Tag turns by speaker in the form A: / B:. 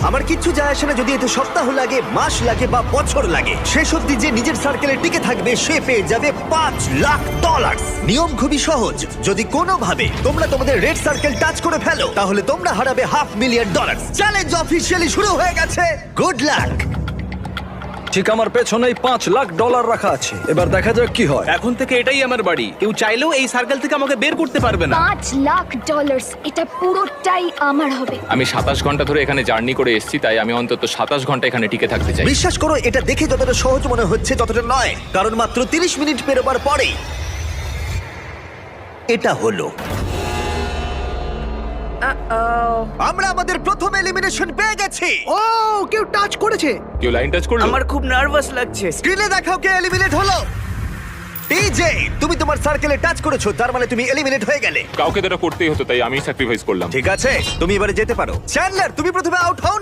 A: আমার কিচ্ছু যায় আসে না যদি এতে সপ্তাহ লাগে, মাস লাগে বা বছর লাগে। শেষ অবধি যে নিজের সার্কেলে টিকে থাকবে সে পেয়ে যাবে $5,00,000। নিয়ম খুবই সহজ, যদি কোনোভাবে তোমরা তোমাদের রেড সার্কেল টাচ করে ফেলো তাহলে তোমরা হারাবে $500,000। চ্যালেঞ্জ অফিসিয়ালি শুরু হয়ে গেছে। Good luck.
B: ঠিক আমার পেছনেই $5,00,000 রাখা আছে, এবার দেখা যাক কি হয়।
C: এখন থেকে এটাই আমার বাড়ি, কেউ চাইলেও এই সার্কেল থেকে আমাকে বের করতে পারবে না।
D: $5,00,000 এটা পুরোটাই আমার হবে।
E: আমি 27 ঘন্টা ধরে এখানে জার্নি করে এসেছি, তাই আমি অন্তত 27 ঘন্টা এখানে টিকে থাকতে চাই।
A: বিশ্বাস করো, এটা দেখে যতটা সহজ মনে হচ্ছে ততটা নয়, কারণ মাত্র 30 মিনিট পেরোবার পরেই এটা হলো। আমরা আমাদের প্রথম এলিমিনেশন পেয়ে গেছি।
F: ও কেউ টাচ করেছে।
E: কেউ লাইন টাচ করলো?
C: আমার খুব নার্ভাস লাগছে।
A: স্ক্রিনে দেখাও কে এলিমিনেট হলো। টিজে, তুমি তোমার সার্কেলে টাচ করেছো, তার মানে তুমি এলিমিনেট হয়ে গেলে।
E: কাউকে তো এটা করতেই হতো, তাই আমি স্যাক্রিফাইস করলাম।
A: ঠিক আছে, তুমি এবারে যেতে পারো। চ্যান্ডলার, তুমি প্রথমে আউট হওনি।